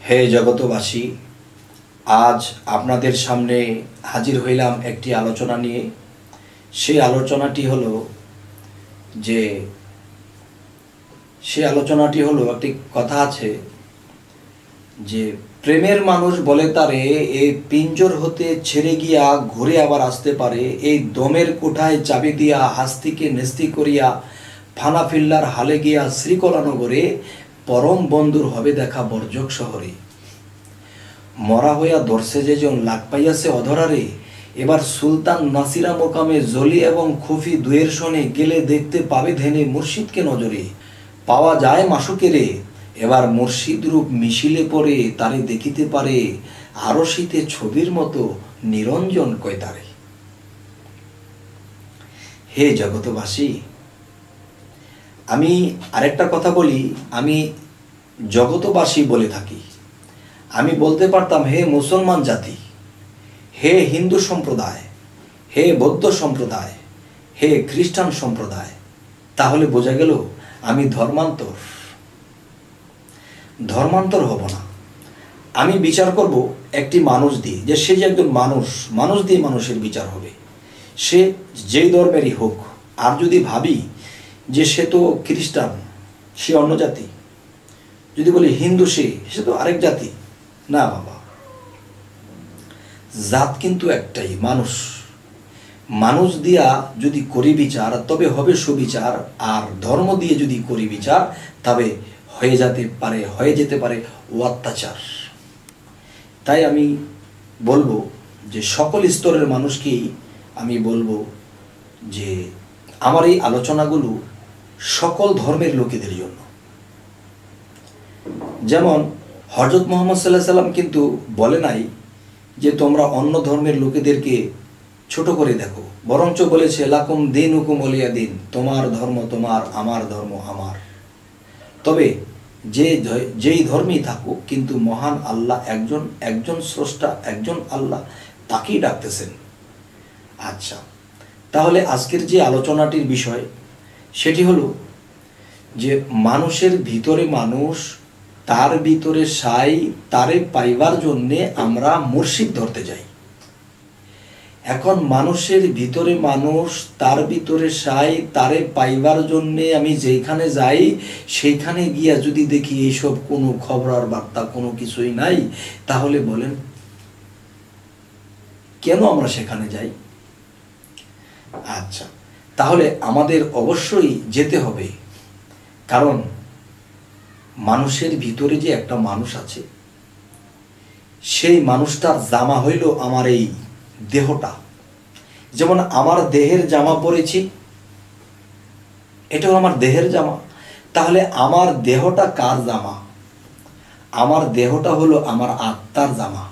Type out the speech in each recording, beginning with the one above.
হে জগতবাসী, আজ আপনাদের সামনে হাজির হইলাম একটি আলোচনা নিয়ে। সেই আলোচনাটি হলো একটি কথা আছে যে প্রেমের মানুষ বলে তারে এই পিঞ্জর হতে ছেড়ে গিয়া ঘুরে আবার আসতে পারে, এই দমের কোঠায় চাবি দিয়া হাস্তিকে নেস্তি করিয়া ফানা ফিল্লার হালে গিয়া শ্রীকলানগরে পরম বন্ধুর হবে দেখা বর্জক শহরে। মরা হইয়া ধরছে যেজন লাগ পাইয়াছে অধরারে, এবার সুলতান নাসিরা মোকামে জলি এবং খুফি দুয়ের শনে গেলে দেখতে পাবে ধেনে মুর্শিদকে নজরে। পাওয়া যায় মাসুকেরে, এবার মুর্শিদ রূপ মিশিলে পরে তারে দেখিতে পারে, আরো শীতে ছবির মতো নিরঞ্জন কয় তারে। হে জগতবাসী, আমি আরেকটা কথা বলি, আমি জগতবাসী বলে থাকি। আমি বলতে পারতাম হে মুসলমান জাতি, হে হিন্দু সম্প্রদায়, হে বৌদ্ধ সম্প্রদায়, হে খ্রিস্টান সম্প্রদায়, তাহলে বোঝা গেল আমি ধর্মান্তর হব না। আমি বিচার করব একটি মানুষ দিয়ে, যে সে যে একজন মানুষ দিয়ে মানুষের বিচার হবে, সে যেই ধর্মেরই হোক। আর যদি ভাবি যে সে তো খ্রিস্টান, সে অন্য জাতি, যদি বলি হিন্দু, সে তো আরেক জাতি, না বাবা, জাত কিন্তু একটাই, মানুষ দিয়া যদি করি বিচার তবে হবে সুবিচার, আর ধর্ম দিয়ে যদি করি বিচার তবে হয়ে যেতে পারে অত্যাচার। তাই আমি বলবো যে সকল স্তরের মানুষকেই আমি বলবো যে আমার এই আলোচনাগুলো সকল ধর্মের লোকেদের জন্য। যেমন হযরত মুহাম্মদ সাল্লাল্লাহু আলাইহি সাল্লাম কিন্তু বলে নাই যে তোমরা অন্য ধর্মের লোকেদেরকে ছোট করে দেখো, বরঞ্চ বলেছে লাকুম দীনুকুম ওয়ালিয়া দিন, তোমার ধর্ম তোমার, আমার ধর্ম আমার। তবে যেই ধর্মেই থাকুক, কিন্তু মহান আল্লাহ একজন স্রষ্টা, একজন আল্লাহ, তাকেই ডাকতেছেন। আচ্ছা, তাহলে আজকের যে আলোচনাটির বিষয় সেটি হলো যে মানুষের ভিতরে মানুষ, তার ভিতরে সাই, তারে পাইবার জন্যে আমরা মুর্শিদ ধরতে যাই। এখন মানুষের ভিতরে মানুষ, তার ভিতরে সাই, তারে পাইবার জন্যে আমি যেখানে যাই, সেইখানে গিয়া যদি দেখি এইসব কোনো খবর আর বার্তা কোনো কিছুই নাই, তাহলে বলেন কেন আমরা সেখানে যাই? আচ্ছা, তাহলে আমাদের অবশ্যই যেতে হবে, কারণ মানুষের ভিতরে যে একটা মানুষ আছে, সেই মানুষটার জামা হইল আমার এই দেহটা। যেমন আমার দেহের জামা পরেছি, এটাও আমার দেহের জামা। তাহলে আমার দেহটা কার জামা? আমার দেহটা হলো আমার আত্মার জামা।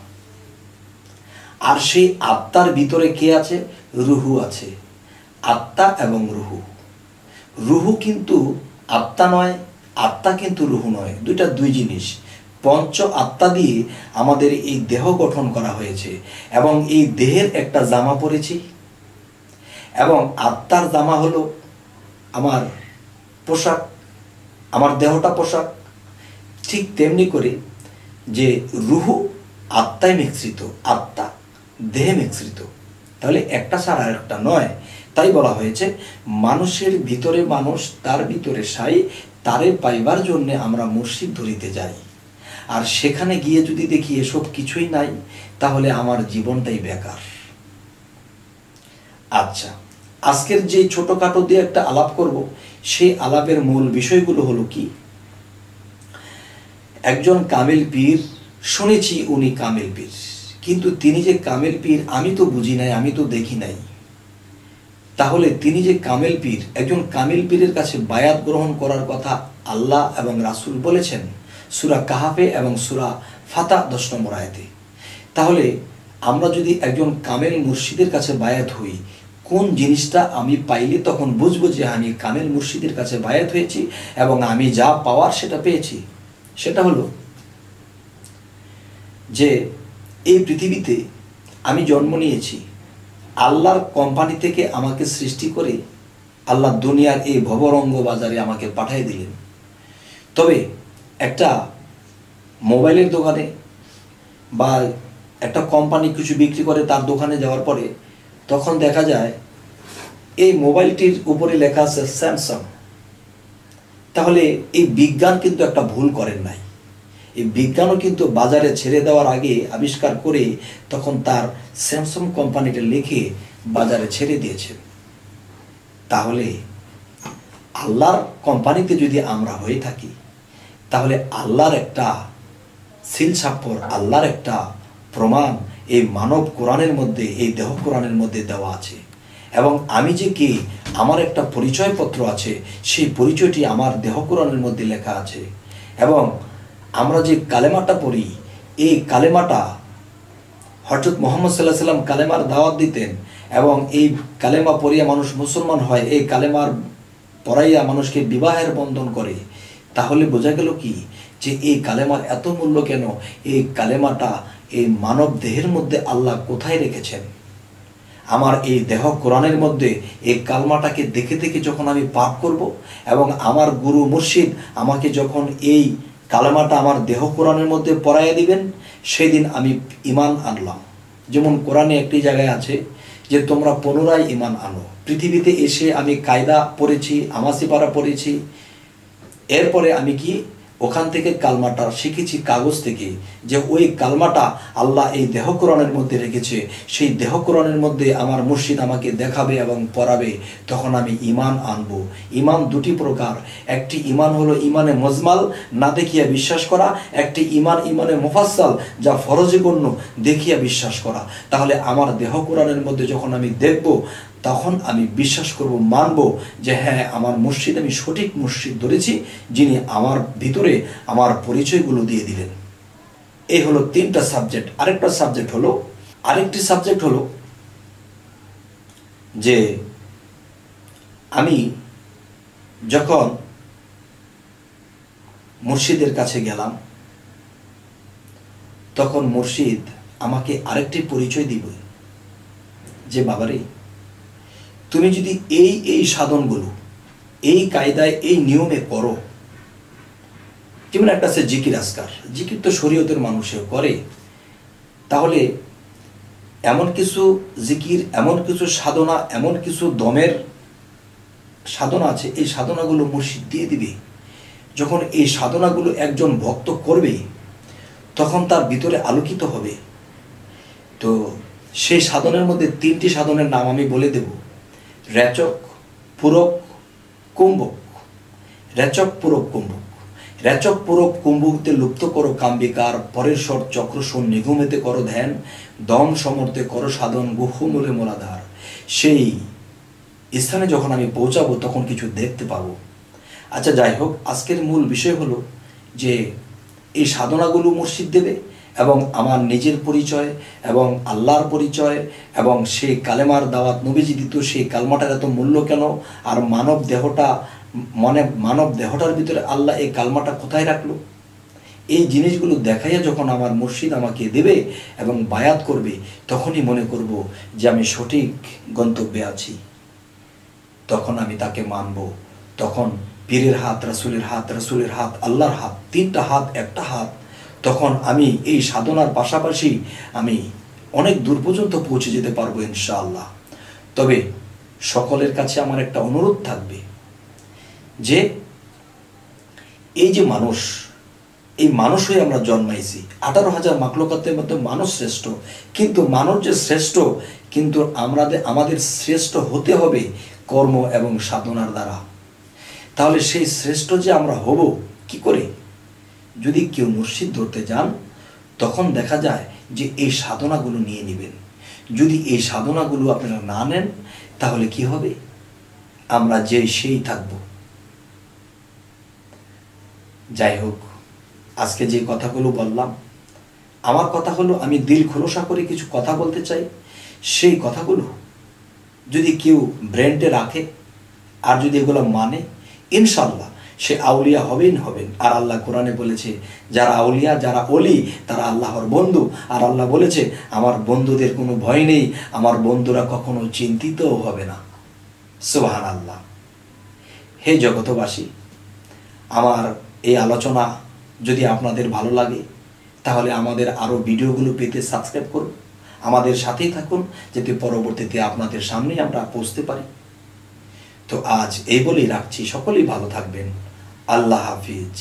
আর সেই আত্মার ভিতরে কে আছে? রুহু আছে। আত্মা এবং রুহু কিন্তু আত্মা নয়, আত্মা কিন্তু রুহু নয়, দুই জিনিস। পঞ্চ আত্মা দিয়ে আমাদের এই দেহ গঠন করা হয়েছে, এবং এই দেহের একটা জামা পরেছি, এবং আত্মার জামা হলো আমার পোশাক, আমার দেহটা পোশাক। ঠিক তেমনি করে যে রুহু আত্মায় মিশ্রিত, আত্মা দেহে মিশ্রিত, তাহলে একটা ছাড়া আরেকটা নয়। তাই বলা হয়েছে মানুষের ভিতরে মানুষ, তার ভিতরে সাই, তারে পাইবার জন্য আমরা মুর্শিদ ধরিতে যাই। আর সেখানে গিয়ে যদি দেখি এসব কিছুই নাই, তাহলে আমার জীবনটাই বেকার। আচ্ছা, আজকের যে ছোটখাটো দিয়ে একটা আলাপ করব, সেই আলাপের মূল বিষয়গুলো হলো কি? একজন কামেল পীর, শুনেছি উনি কামেল পীর, কিন্তু তিনি যে কামেল পীর আমি তো বুঝি নাই, আমি তো দেখি নাই। তাহলে তিনি যে কামেল পীর, একজন কামেল পীরের কাছে বায়াত গ্রহণ করার কথা আল্লাহ এবং রাসূল বলেছেন সূরা কাহাফে এবং সূরা ফাতা 10 নম্বর আয়াতে। তাহলে আমরা যদি একজন কামেল মুর্শিদের কাছে বায়াত হই, কোন জিনিসটা আমি পাইলে তখন বুঝবো যে আমি কামেল মুর্শিদের কাছে বায়াত হয়েছি এবং আমি যা পাওয়ার সেটা পেয়েছি? সেটা হলো যে এই পৃথিবীতে আমি জন্ম নিয়েছি, আল্লাহর কোম্পানি থেকে আমাকে সৃষ্টি করে আল্লাহ দুনিয়ার এই ভবরঙ্গ বাজারে আমাকে পাঠিয়ে দিলেন। তবে একটা মোবাইলের দোকানে বা একটা কোম্পানি কিছু বিক্রি করে তার দোকানে যাওয়ার পরে তখন দেখা যায় এই মোবাইলটির উপরে লেখা আছে স্যামসাং। তাহলে এই বিজ্ঞান কিন্তু একটা ভুল করেন নাই। এই বিজ্ঞানও কিন্তু বাজারে ছেড়ে দেওয়ার আগে আবিষ্কার করে তখন তার স্যামসাং কোম্পানিটা লিখে বাজারে ছেড়ে দিয়েছে। তাহলে আল্লাহর কোম্পানিতে যদি আমরা হয়ে থাকি তাহলে আল্লাহর একটা সিল স্বাক্ষর, আল্লাহর একটা প্রমাণ এই মানব কোরআনের মধ্যে, এই দেহ কোরআনের মধ্যে দেওয়া আছে। এবং আমি যে কে, আমার একটা পরিচয়পত্র আছে, সেই পরিচয়টি আমার দেহ কোরআনের মধ্যে লেখা আছে। এবং আমরা যে কালেমাটা পড়ি, এই কালেমাটা হযরত মুহাম্মদ সাল্লাল্লাহু আলাইহি ওয়াসাল্লাম কালেমার দাওয়াত দিতেন এবং এই কালেমা পড়িয়া মানুষ মুসলমান হয়, এই কালেমার পড়াইয়া মানুষকে বিবাহের বন্ধন করে। তাহলে বোঝা গেল কি যে এই কালেমার এত মূল্য কেন? এই কালেমাটা এই মানব দেহের মধ্যে আল্লাহ কোথায় রেখেছেন? আমার এই দেহ কোরআনের মধ্যে এই কালমাটাকে দেখে দেখে যখন আমি পাঠ করব এবং আমার গুরু মুর্শিদ আমাকে যখন এই কালেমাটা আমার দেহ কোরআনের মধ্যে পড়াইয়া দিবেন, সেই দিন আমি ঈমান আনলাম। যেমন কোরআনে একটি জায়গায় আছে যে তোমরা পুনরায় ঈমান আনো। পৃথিবীতে এসে আমি কায়দা পড়েছি, আমাসি পারা পড়েছি, এরপরে আমি কি ওখান থেকে কালমাটা শিখেছি কাগজ থেকে, যে ওই কালমাটা আল্লাহ এই দেহ কোরআনের মধ্যে রেখেছে। সেই দেহ কোরআনের মধ্যে আমার মুর্শিদ আমাকে দেখাবে এবং পড়াবে, তখন আমি ঈমান আনব। ঈমান দুটি প্রকার, একটি ঈমান হলো ঈমানে মজমাল, না দেখিয়া বিশ্বাস করা, একটি ঈমান ঈমানে মুফাসসাল, যা ফরজে গণ্য, দেখিয়া বিশ্বাস করা। তাহলে আমার দেহ কোরআনের মধ্যে যখন আমি দেখব তখন আমি বিশ্বাস করব, মানব যে হ্যাঁ আমার মুর্শিদ, আমি সঠিক মুর্শিদ ধরেছি, যিনি আমার ভিতরে আমার পরিচয়গুলো দিয়ে দিলেন। এই হলো তিনটা সাবজেক্ট। আরেকটি সাবজেক্ট হলো যে আমি যখন মুর্শিদের কাছে গেলাম তখন মুর্শিদ আমাকে আরেকটি পরিচয় দিবে যে বাবারে, তুমি যদি এই এই সাধনগুলো এই কায়দায় এই নিয়মে করো, যেমন একটা আছে জিকির আজকার, জিকির তো শরীয়তের মানুষেও করে, তাহলে এমন কিছু জিকির, এমন কিছু সাধনা, এমন কিছু দমের সাধনা আছে, এই সাধনাগুলো মুর্শিদ দিয়ে দিবে। যখন এই সাধনাগুলো একজন ভক্ত করবে তখন তার ভিতরে আলোকিত হবে। তো সেই সাধনের মধ্যে তিনটি সাধনের নাম আমি বলে দেব: রেচক, পূরক, কুম্ভক। রেচক, পূরক, কুম্ভক। রেচক, পূরক, কুম্ভকতে লুপ্ত করো কাম্বিকার, পরের স্বর চক্রসন নিঘুমেতে করো ধ্যান, দম সমর্থে করো সাধন, গুহমূলে মূলাধার। সেই স্থানে যখন আমি পৌঁছাবো তখন কিছু দেখতে পাবো। আচ্ছা, যাই হোক, আজকের মূল বিষয় হলো যে এই সাধনাগুলো মুর্শিদ দেবে এবং আমার নিজের পরিচয় এবং আল্লাহর পরিচয় এবং সেই কালেমার দাওয়াত নবীজি দিত, সেই কালমাটার এত মূল্য কেন, আর মানব দেহটার ভিতরে আল্লাহ এই কালমাটা কোথায় রাখলো, এই জিনিসগুলো দেখাইয়া যখন আমার মুর্শিদ আমাকে দেবে এবং বায়াত করবে, তখনই মনে করব যে আমি সঠিক গন্তব্যে আছি। তখন আমি তাকে মানব। তখন পীরের হাত, রাসূলের হাত, রাসূলের হাত, আল্লাহর হাত, তিনটা হাত একটা হাত। তখন আমি এই সাধনার পাশাপাশি আমি অনেক দূর পর্যন্ত পৌঁছে যেতে পারবো ইনশাআল্লাহ। তবে সকলের কাছে আমার একটা অনুরোধ থাকবে যে এই যে মানুষ, এই মানুষ হয়ে আমরা জন্মাইছি, 18,000 মাখলুকাতের মধ্যে মানুষ শ্রেষ্ঠ, কিন্তু মানুষ যে শ্রেষ্ঠ, কিন্তু আমাদের শ্রেষ্ঠ হতে হবে কর্ম এবং সাধনার দ্বারা। তাহলে সেই শ্রেষ্ঠ যে আমরা হব কি করে? যদি কেউ মুর্শিদ ধরতে যান তখন দেখা যায় যে এই সাধনাগুলো নিয়ে নেবেন। যদি এই সাধনাগুলো আপনারা না নেন তাহলে কি হবে? আমরা সেই থাকব। যাই হোক, আজকে যে কথাগুলো বললাম, আমার কথা হলো আমি দিল খোলসা করে কিছু কথা বলতে চাই। সেই কথাগুলো যদি কেউ ব্রেন্ডে রাখে আর যদি এগুলো মানে, ইনশাল্লাহ সে আউলিয়া হবেন। আর আল্লাহ কোরআনে বলেছে যারা আউলিয়া, যারা ওলি, তারা আল্লাহর বন্ধু। আর আল্লাহ বলেছে আমার বন্ধুদের কোনো ভয় নেই, আমার বন্ধুরা কখনো চিন্তিতও হবে না। সুবহানাল্লাহ। হে জগতবাসী, আমার এই আলোচনা যদি আপনাদের ভালো লাগে তাহলে আমাদের আরও ভিডিওগুলো পেতে সাবস্ক্রাইব করুন, আমাদের সাথেই থাকুন, যাতে পরবর্তীতে আপনাদের সামনে আমরা পৌঁছতে পারি। তো আজ এই বলেই রাখছি, সকলেই ভালো থাকবেন। আল্লাহ হাফিজ।